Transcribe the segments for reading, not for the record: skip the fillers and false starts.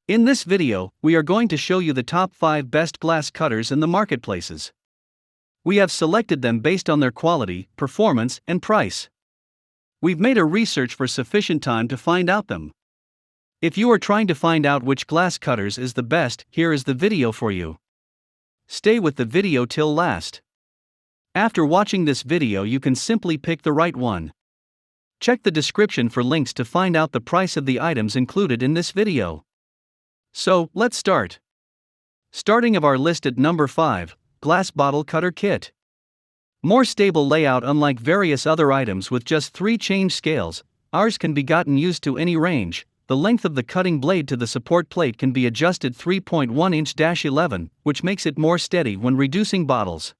In this video, we are going to show you the top 5 best glass cutters in the marketplaces. We have selected them based on their quality, performance, and price. We've made a research for sufficient time to find out them. If you are trying to find out which glass cutters is the best, here is the video for you. Stay with the video till last. After watching this video, you can simply pick the right one. Check the description for links to find out the price of the items included in this video. So, let's start. Starting of our list at number 5, Glass Bottle Cutter Kit. More stable layout. Unlike various other items with just 3 change scales, ours can be gotten used to any range. The length of the cutting blade to the support plate can be adjusted 3.1 inch-11, which makes it more steady when reducing bottles.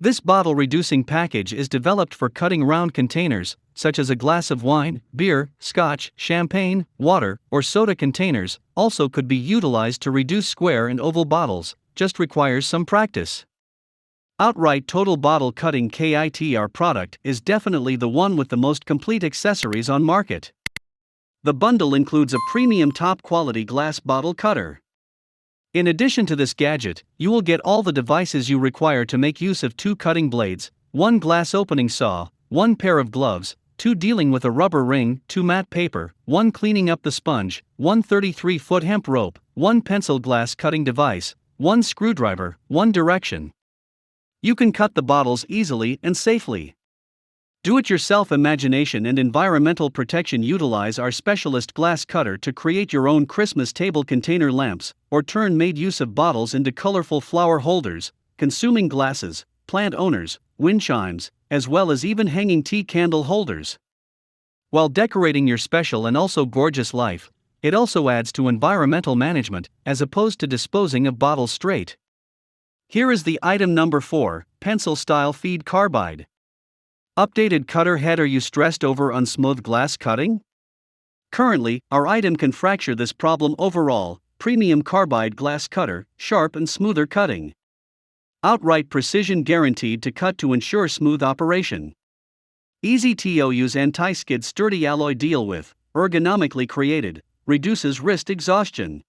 This bottle reducing package is developed for cutting round containers, such as a glass of wine, beer, scotch, champagne, water, or soda containers. Also could be utilized to reduce square and oval bottles, just requires some practice. Outright Total Bottle Cutting Kit. Our product is definitely the one with the most complete accessories on market. The bundle includes a premium top quality glass bottle cutter. In addition to this gadget, you will get all the devices you require to make use of 2 cutting blades, 1 glass opening saw, 1 pair of gloves, 2 dealing with a rubber ring, 2 matte paper, 1 cleaning up the sponge, 1 33-foot hemp rope, 1 pencil glass cutting device, 1 screwdriver, 1 direction. You can cut the bottles easily and safely. Do-it-yourself imagination and environmental protection. Utilize our specialist glass cutter to create your own Christmas table container lamps, or turn made use of bottles into colorful flower holders, consuming glasses, plant owners, wind chimes, as well as even hanging tea candle holders. While decorating your special and also gorgeous life, it also adds to environmental management, as opposed to disposing of bottles straight. Here is the item number 4, Pencil Style Feed Carbide. Updated cutter head. Are you stressed over unsmooth glass cutting? Currently, our item can fracture this problem. Overall, premium carbide glass cutter, sharp and smoother cutting. Outright precision guaranteed to cut to ensure smooth operation. Easy to use. Anti-skid sturdy alloy. Deal with, ergonomically created, reduces wrist exhaustion.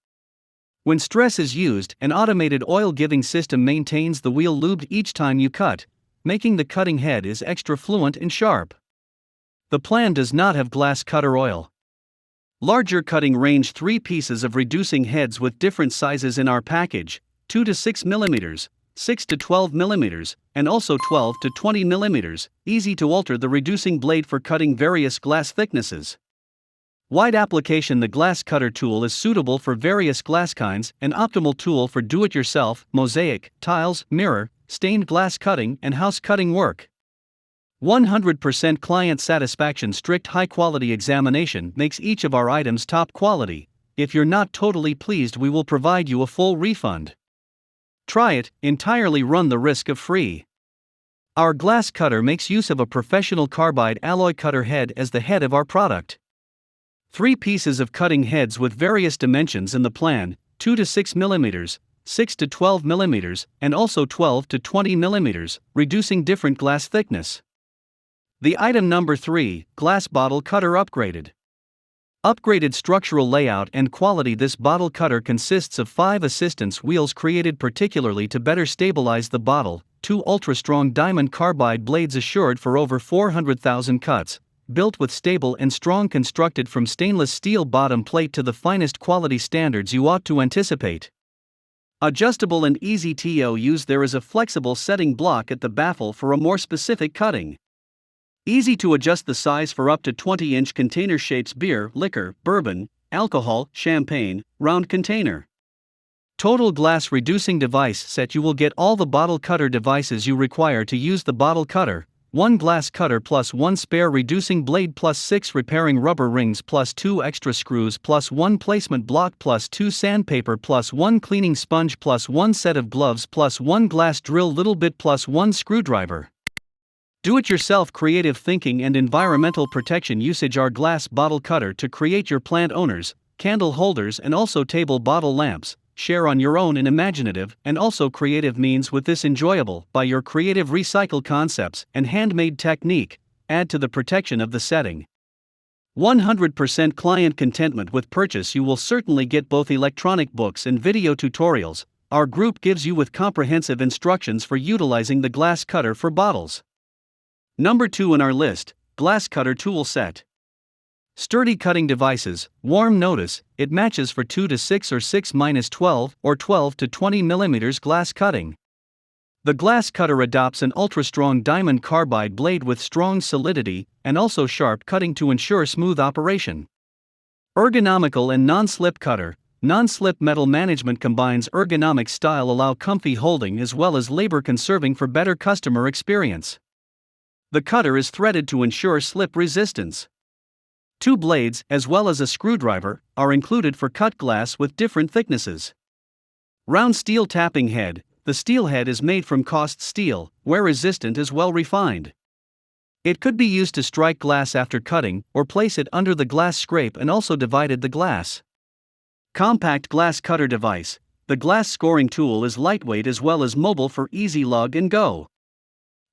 When stress is used, an automated oil-giving system maintains the wheel lubed each time you cut, making the cutting head is extra fluent and sharp. The plan does not have glass cutter oil. Larger cutting range. 3 pieces of reducing heads with different sizes in our package, 2 to 6 mm, 6 to 12 mm, and also 12 to 20 mm, easy to alter the reducing blade for cutting various glass thicknesses. Wide application. The glass cutter tool is suitable for various glass kinds, an optimal tool for do-it-yourself, mosaic, tiles, mirror, stained glass cutting, and house cutting work. 100% client satisfaction. Strict high-quality examination makes each of our items top quality. If you're not totally pleased, we will provide you a full refund. Try it, entirely run the risk of free. Our glass cutter makes use of a professional carbide alloy cutter head as the head of our product. 3 pieces of cutting heads with various dimensions in the plan, 2 to 6 mm, 6 to 12 mm, and also 12 to 20 mm, reducing different glass thickness. The item number 3, Glass Bottle Cutter Upgraded. Upgraded structural layout and quality. This bottle cutter consists of 5 assistance wheels created particularly to better stabilize the bottle, 2 ultra-strong diamond carbide blades assured for over 400,000 cuts, built with stable and strong, constructed from stainless steel bottom plate to the finest quality standards you ought to anticipate. Adjustable and easy to use. There is a flexible setting block at the baffle for a more specific cutting. Easy to adjust the size for up to 20-inch container shapes: beer, liquor, bourbon, alcohol, champagne, round container. Total glass reducing device set. You will get all the bottle cutter devices you require to use the bottle cutter. 1 glass cutter plus 1 spare reducing blade plus 6 repairing rubber rings plus 2 extra screws plus 1 placement block plus 2 sandpaper plus 1 cleaning sponge plus 1 set of gloves plus 1 glass drill little bit plus 1 screwdriver. Do-it-yourself creative thinking and environmental protection usage. Our glass bottle cutter to create your plant owners, candle holders, and also table bottle lamps. Share on your own in imaginative and also creative means with this enjoyable by your creative recycle concepts and handmade technique. Add to the protection of the setting. 100% client contentment with purchase. You will certainly get both electronic books and video tutorials. Our group gives you with comprehensive instructions for utilizing the glass cutter for bottles. Number 2 in our list, glass cutter tool set. Sturdy cutting devices. Warm notice, it matches for 2 to 6 or 6-12 or 12 to 20 mm glass cutting. The glass cutter adopts an ultra-strong diamond carbide blade with strong solidity and also sharp cutting to ensure smooth operation. Ergonomical and non-slip cutter. Non-slip metal management combines ergonomic style allow comfy holding as well as labor conserving for better customer experience. The cutter is threaded to ensure slip resistance. 2 blades as well as a screwdriver are included for cut glass with different thicknesses. Round steel tapping head. The steel head is made from cast steel, wear resistant as well refined. It could be used to strike glass after cutting or place it under the glass scrape and also divided the glass. Compact glass cutter device. The glass scoring tool is lightweight as well as mobile for easy lug and go.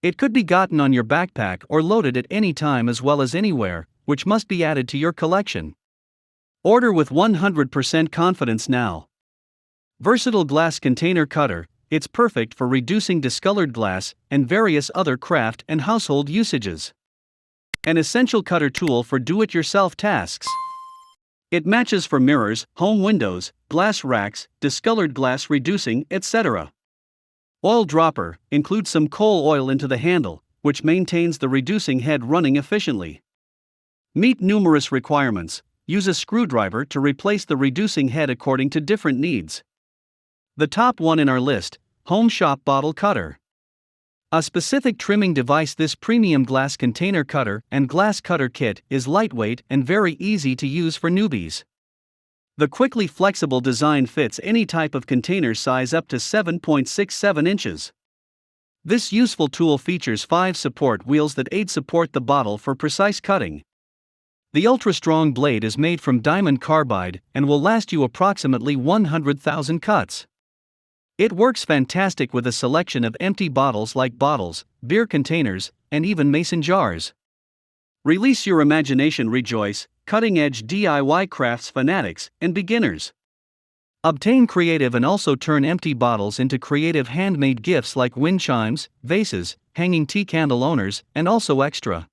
It could be gotten on your backpack or loaded at any time as well as anywhere, which must be added to your collection. Order with 100% confidence now. Versatile glass container cutter. It's perfect for reducing discolored glass and various other craft and household usages. An essential cutter tool for do-it-yourself tasks. It matches for mirrors, home windows, glass racks, discolored glass reducing, etc. Oil dropper. Includes some coal oil into the handle, which maintains the reducing head running efficiently. Meet numerous requirements. Use a screwdriver to replace the reducing head according to different needs. The top one in our list, Home Shop Bottle Cutter. A specific trimming device. This premium glass container cutter and glass cutter kit is lightweight and very easy to use for newbies. The quickly flexible design fits any type of container size up to 7.67 inches. This useful tool features 5 support wheels that aid support the bottle for precise cutting. The ultra-strong blade is made from diamond carbide and will last you approximately 100,000 cuts. It works fantastic with a selection of empty bottles like bottles, beer containers, and even mason jars. Release your imagination. Rejoice, cutting-edge DIY crafts fanatics and beginners. Obtain creative and also turn empty bottles into creative handmade gifts like wind chimes, vases, hanging tea candle owners, and also extra.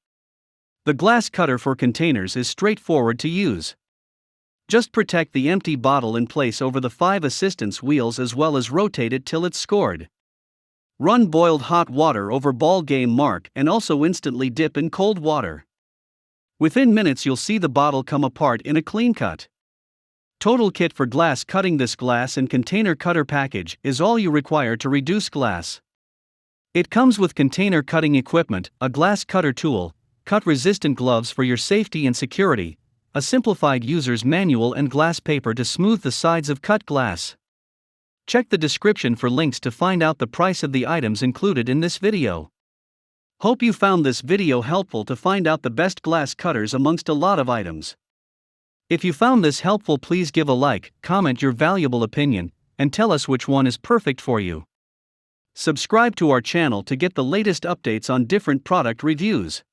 The glass cutter for containers is straightforward to use. Just protect the empty bottle in place over the 5 assistance wheels as well as rotate it till it's scored. Run boiled hot water over ball game mark and also instantly dip in cold water. Within minutes you'll see the bottle come apart in a clean cut. Total kit for glass cutting. This glass and container cutter package is all you require to reduce glass. It comes with container cutting equipment, a glass cutter tool, cut-resistant gloves for your safety and security, a simplified user's manual and glass paper to smooth the sides of cut glass. Check the description for links to find out the price of the items included in this video. Hope you found this video helpful to find out the best glass cutters amongst a lot of items. If you found this helpful, please give a like, comment your valuable opinion, and tell us which one is perfect for you. Subscribe to our channel to get the latest updates on different product reviews.